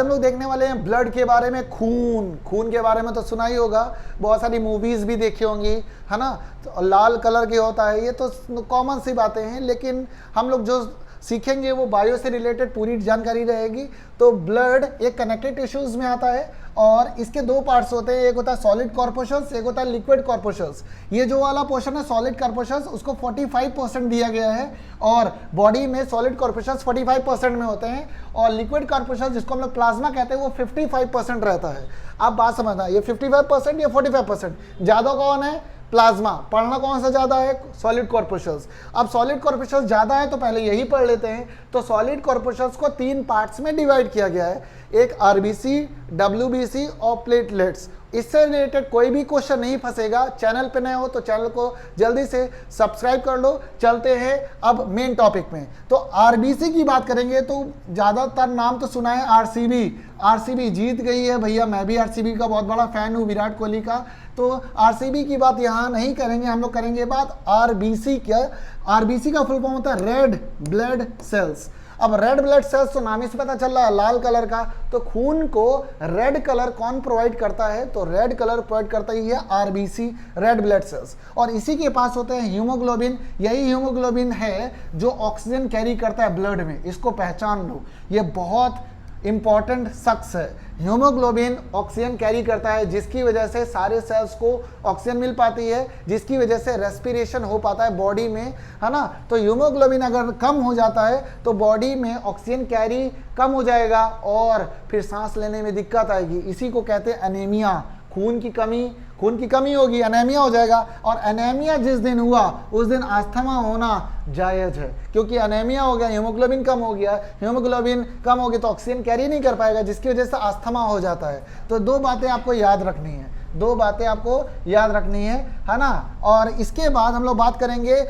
हम लोग देखने वाले हैं ब्लड के बारे में। खून, खून के बारे में तो सुना ही होगा, बहुत सारी मूवीज भी देखी होंगी, है ना। तो लाल कलर के होता है, ये तो कॉमन सी बातें हैं, लेकिन हम लोग जो सीखेंगे वो बायो से रिलेटेड पूरी जानकारी रहेगी। तो ब्लड एक कनेक्टेड टिश्यूज में आता है और इसके दो पार्ट्स होते हैं, एक होता है सॉलिड कॉर्पोशल्स, एक होता है लिक्विड कॉर्पोशल्स। ये जो वाला पोर्शन है सॉलिड कॉर्पोशल्स, उसको 45% दिया गया है और बॉडी में सॉलिड कॉर्पोशल्स 45% में होते हैं और लिक्विड कॉर्पोशल्स जिसको हम लोग प्लाज्मा कहते हैं वो 55% रहता है। आप बात समझना, ये 55% या 45%, ज़्यादा कौन है? प्लाज्मा। पढ़ना कौन सा ज्यादा है? सॉलिड कॉर्पोशल्स। अब सॉलिड कॉर्पोशल्स ज्यादा है तो पहले यही पढ़ लेते हैं। तो सॉलिड कॉर्पोशल्स को 3 पार्ट्स में डिवाइड किया गया है, एक आरबीसी, डब्ल्यूबीसी और प्लेटलेट्स। इससे रिलेटेड कोई भी क्वेश्चन नहीं फंसेगा। चैनल पे नए हो तो चैनल को जल्दी से सब्सक्राइब कर लो। चलते हैं अब मेन टॉपिक में। तो आरबीसी की बात करेंगे तो ज्यादातर नाम तो सुना है आरसीबी। आरसीबी जीत गई है भैया, मैं भी आरसीबी का बहुत बड़ा फैन हूँ, विराट कोहली का। तो आरसीबी की बात यहाँ नहीं करेंगे, हम लोग करेंगे बात आरबीसी क्या। आरबीसी का फुल फॉर्म होता है रेड ब्लड सेल्स। अब रेड ब्लड सेल्स तो नाम ही से पता चल रहा है लाल कलर का, तो खून को रेड कलर कौन प्रोवाइड करता है? तो रेड कलर प्रोवाइड करता ही है आरबीसी, रेड ब्लड सेल्स। और इसी के पास होते हैं हीमोग्लोबिन। यही हीमोग्लोबिन है जो ऑक्सीजन कैरी करता है ब्लड में। इसको पहचान लो, ये बहुत इंपॉर्टेंट शख्स है। हीमोग्लोबिन ऑक्सीजन कैरी करता है, जिसकी वजह से सारे सेल्स को ऑक्सीजन मिल पाती है, जिसकी वजह से रेस्पिरेशन हो पाता है बॉडी में, है ना। तो हीमोग्लोबिन अगर कम हो जाता है तो बॉडी में ऑक्सीजन कैरी कम हो जाएगा और फिर सांस लेने में दिक्कत आएगी। इसी को कहते हैं एनीमिया। खून की कमी होगी, एनीमिया हो जाएगा। और एनीमिया जिस दिन हुआ उस दिन अस्थमा होना जायज है, क्योंकि एनीमिया हो गया, हीमोग्लोबिन कम हो गया। हीमोग्लोबिन कम होगी तो ऑक्सीजन कैरी नहीं कर पाएगा, जिसकी वजह से अस्थमा हो जाता है। तो दो बातें आपको याद रखनी है, दो बातें आपको याद रखनी है ना। और इसके बाद हम लोग बात करेंगे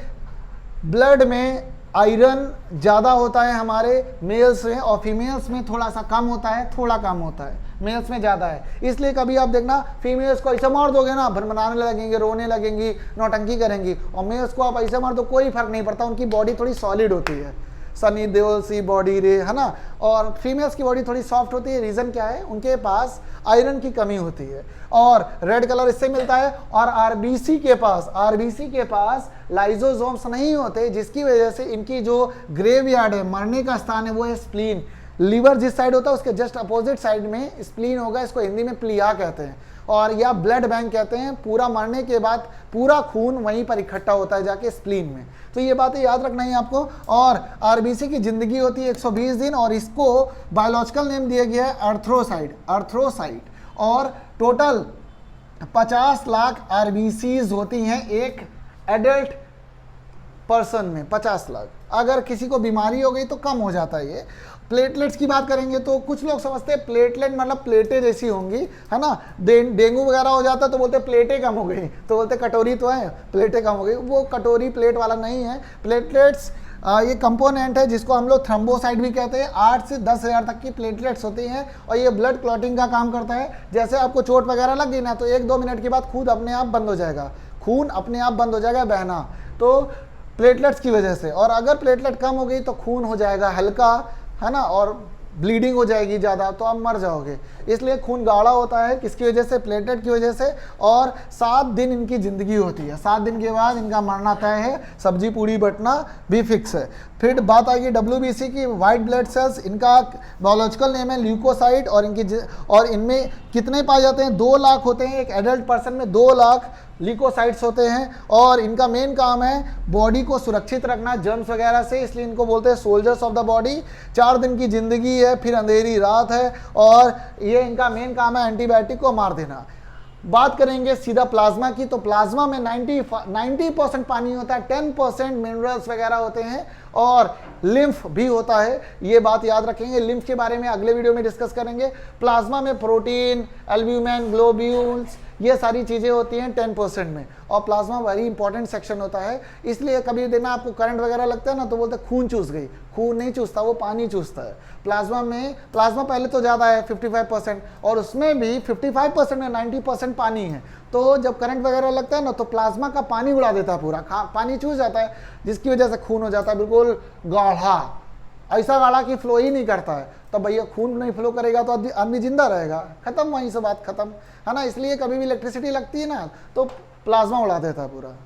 ब्लड में आयरन ज़्यादा होता है हमारे मेल्स में और फीमेल्स में थोड़ा सा कम होता है, थोड़ा कम होता है, मेल्स में ज़्यादा है। इसलिए कभी आप देखना फीमेल्स को ऐसे मार दोगे ना, भनभनाने लगेंगे, रोने लगेंगी, नौटंकी करेंगी, और मेल्स को आप ऐसे मार दो कोई फर्क नहीं पड़ता, उनकी बॉडी थोड़ी सॉलिड होती है, सनी देओल सी बॉडी रे, है ना। और फीमेल्स की बॉडी थोड़ी सॉफ्ट होती है। रीज़न क्या है? उनके पास आयरन की कमी होती है और रेड कलर इससे मिलता है। और आरबीसी के पास लाइजोसोम्स नहीं होते, जिसकी वजह से इनकी जो ग्रेवयार्ड है, मरने का स्थान है, वो है स्प्लीन। लीवर जिस साइड होता है उसके जस्ट अपोजिट साइड में स्प्लीन होगा। इसको हिंदी में प्लिया कहते हैं और या ब्लड बैंक कहते हैं। पूरा मरने के बाद पूरा खून वहीं पर इकट्ठा होता है जाके स्प्लीन में। तो ये बातें याद रखना है आपको। और आरबीसी की जिंदगी होती है 120 दिन और इसको बायोलॉजिकल नेम दिया गया है अर्थ्रोसाइट। और टोटल 50 लाख आरबीसीज होती हैं एक एडल्ट पर्सन में, 50 लाख। अगर किसी को बीमारी हो गई तो कम हो जाता है ये। प्लेटलेट्स की बात करेंगे तो कुछ लोग समझते हैं प्लेटलेट मतलब प्लेटें जैसी होंगी, है ना। डेंगू वगैरह हो जाता है तो बोलते प्लेटें कम हो गई, तो बोलते कटोरी तो है, प्लेटें कम हो गई। वो कटोरी प्लेट वाला नहीं है। प्लेटलेट्स ये कंपोनेंट है जिसको हम लोग थ्रोम्बोसाइट भी कहते हैं। 8 से 10,000 तक की प्लेटलेट्स होती हैं और ये ब्लड क्लॉटिंग का काम करता है। जैसे आपको चोट वगैरह लग गई ना तो 1-2 मिनट के बाद खून अपने आप बंद हो जाएगा, खून अपने आप बंद हो जाएगा बहना, तो प्लेटलेट्स की वजह से। और अगर प्लेटलेट कम हो गई तो खून हो जाएगा हल्का, है ना, और ब्लीडिंग हो जाएगी ज़्यादा तो आप मर जाओगे। इसलिए खून गाढ़ा होता है, किसकी वजह से? प्लेटलेट की वजह से। और 7 दिन इनकी ज़िंदगी होती है, 7 दिन के बाद इनका मरना तय है, सब्जी पूड़ी बटना भी फिक्स है। फिर बात आएगी डब्ल्यूबीसी की, वाइट ब्लड सेल्स। इनका बायोलॉजिकल नेम है ल्यूकोसाइट और इनमें कितने पाए जाते हैं? 2 लाख होते हैं। एक एडल्ट पर्सन में 2 लाख ल्यूकोसाइट्स होते हैं और इनका मेन काम है बॉडी को सुरक्षित रखना जर्म्स वगैरह से, इसलिए इनको बोलते हैं सोल्जर्स ऑफ द बॉडी। 4 दिन की जिंदगी है, फिर अंधेरी रात है और ये इनका मेन काम है एंटीबायोटिक को मार देना। बात करेंगे सीधा प्लाज्मा की, तो प्लाज्मा में 90% पानी होता है, 10% मिनरल्स वगैरह होते हैं और लिम्फ भी होता है। ये बात याद रखेंगे। लिम्फ के बारे में अगले वीडियो में डिस्कस करेंगे। प्लाज्मा में प्रोटीन, एल्ब्यूमिन, ग्लोब्यूल्स, ये सारी चीज़ें होती हैं 10% में। और प्लाज्मा वेरी इंपॉर्टेंट सेक्शन होता है, इसलिए कभी देना आपको करंट वगैरह लगता है ना तो बोलते हैं खून चूस गई। खून नहीं चूसता, वो पानी चूसता है। प्लाज्मा पहले तो ज़्यादा है 55% और उसमें भी 55% में 90% पानी है। तो जब करंट वगैरह लगता है ना तो प्लाज्मा का पानी उड़ा देता है, पूरा पानी चूस जाता है, जिसकी वजह से खून हो जाता है बिल्कुल गाढ़ा, ऐसा गाड़ा कि फ्लो ही नहीं करता है, तो भैया खून नहीं फ्लो करेगा तो आदमी जिंदा रहेगा, खत्म, वहीं से बात खत्म, है ना। इसलिए कभी भी इलेक्ट्रिसिटी लगती है ना तो प्लाज्मा उड़ा देता है पूरा।